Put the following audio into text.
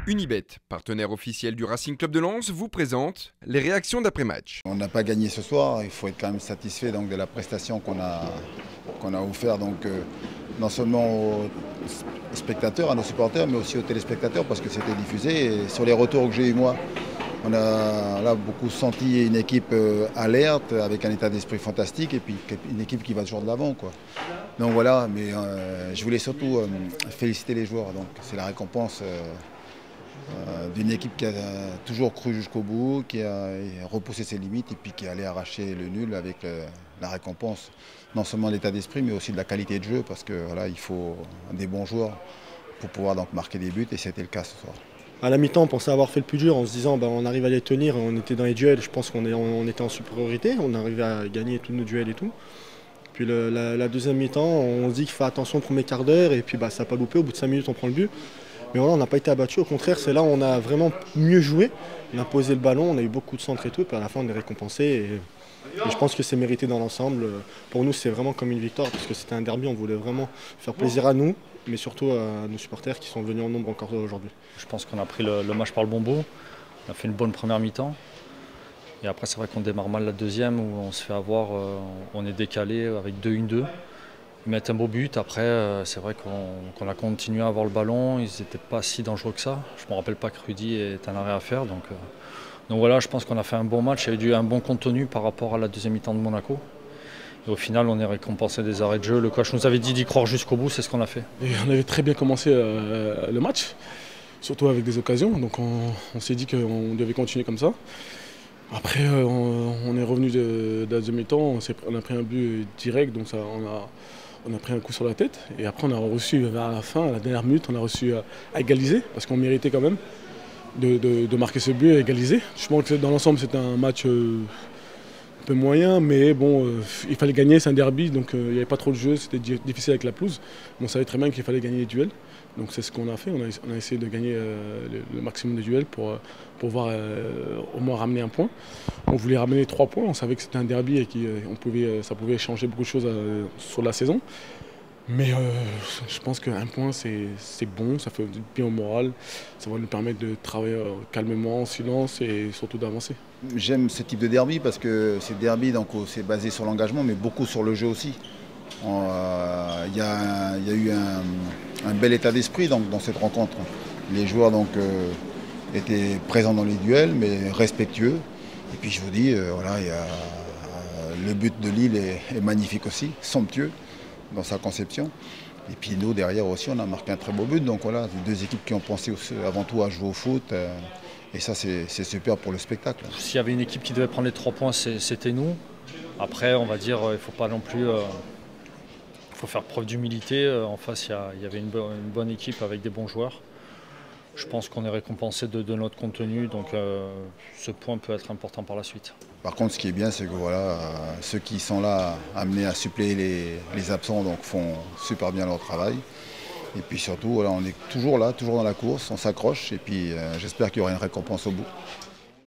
Unibet, partenaire officiel du Racing Club de Lens, vous présente les réactions d'après-match. On n'a pas gagné ce soir, il faut être quand même satisfait donc, de la prestation qu'on a offert non seulement aux spectateurs, à nos supporters, mais aussi aux téléspectateurs parce que c'était diffusé. Et sur les retours que j'ai eu moi, on a beaucoup senti une équipe alerte, avec un état d'esprit fantastique et puis une équipe qui va toujours de l'avant. Donc voilà, mais je voulais surtout féliciter les joueurs. Donc c'est la récompense d'une équipe qui a toujours cru jusqu'au bout, qui a repoussé ses limites et puis qui allait arracher le nul avec la récompense non seulement de l'état d'esprit mais aussi de la qualité de jeu parce que voilà, il faut des bons joueurs pour pouvoir donc marquer des buts et c'était le cas ce soir. À la mi-temps, on pensait avoir fait le plus dur en se disant on arrive à les tenir, on était dans les duels, je pense qu'on était en supériorité, on arrivait à gagner tous nos duels et tout. Puis la deuxième mi-temps, on se dit qu'il faut attention au premier quart d'heure et puis ça n'a pas loupé, au bout de 5 minutes on prend le but. Mais voilà, on n'a pas été abattu, au contraire, c'est là où on a vraiment mieux joué. On a posé le ballon, on a eu beaucoup de centres et tout, puis à la fin on est récompensé. Et je pense que c'est mérité dans l'ensemble. Pour nous, c'est vraiment comme une victoire, parce que c'était un derby, on voulait vraiment faire plaisir à nous, mais surtout à nos supporters qui sont venus en nombre encore aujourd'hui. Je pense qu'on a pris le match par le bon bout, on a fait une bonne première mi-temps. Et après, c'est vrai qu'on démarre mal la deuxième, où on se fait avoir, on est décalé avec 2-1-2. Ils mettent un beau but, après c'est vrai qu'on a continué à avoir le ballon, ils n'étaient pas si dangereux que ça. Je ne me rappelle pas que Rudy ait un arrêt à faire. Donc voilà, je pense qu'on a fait un bon match, il y a eu un bon contenu par rapport à la deuxième mi-temps de Monaco. Et au final, on est récompensé des arrêts de jeu. Le coach nous avait dit d'y croire jusqu'au bout, c'est ce qu'on a fait. Et on avait très bien commencé le match, surtout avec des occasions, donc on s'est dit qu'on devait continuer comme ça. Après, on est revenu de la deuxième mi-temps, on a pris un but direct, donc on a pris un coup sur la tête. Et après, on a reçu, vers la fin, à la dernière minute, on a reçu à égaliser, parce qu'on méritait quand même de marquer ce but et égaliser. Je pense que dans l'ensemble, c'était un match un peu moyen, mais bon, il fallait gagner, c'est un derby, donc il n'y avait pas trop de jeu, c'était difficile avec la pelouse. Mais on savait très bien qu'il fallait gagner les duels. Donc c'est ce qu'on a fait, on a essayé de gagner le maximum de duels pour pouvoir au moins ramener un point. On voulait ramener 3 points, on savait que c'était un derby et que ça pouvait changer beaucoup de choses sur la saison. Mais je pense qu'un point c'est bon, ça fait du bien au moral, ça va nous permettre de travailler calmement, en silence et surtout d'avancer. J'aime ce type de derby parce que c'est derby, donc c'est basé sur l'engagement mais beaucoup sur le jeu aussi. Il y a eu un bel état d'esprit dans cette rencontre. Les joueurs étaient présents dans les duels, mais respectueux. Et puis je vous dis, voilà, le but de Lille est magnifique aussi, somptueux dans sa conception. Et puis nous, derrière aussi, on a marqué un très beau but. Donc voilà, deux équipes qui ont pensé avant tout à jouer au foot. Et ça, c'est super pour le spectacle. S'il y avait une équipe qui devait prendre les 3 points, c'était nous. Après, on va dire, il ne faut pas non plus... Il faut faire preuve d'humilité. En face, il y avait une bonne équipe avec des bons joueurs. Je pense qu'on est récompensé de notre contenu, donc ce point peut être important par la suite. Par contre, ce qui est bien, c'est que voilà, ceux qui sont là, amenés à suppléer les absents, donc font super bien leur travail. Et puis surtout, voilà, on est toujours là, toujours dans la course, on s'accroche et puis j'espère qu'il y aura une récompense au bout.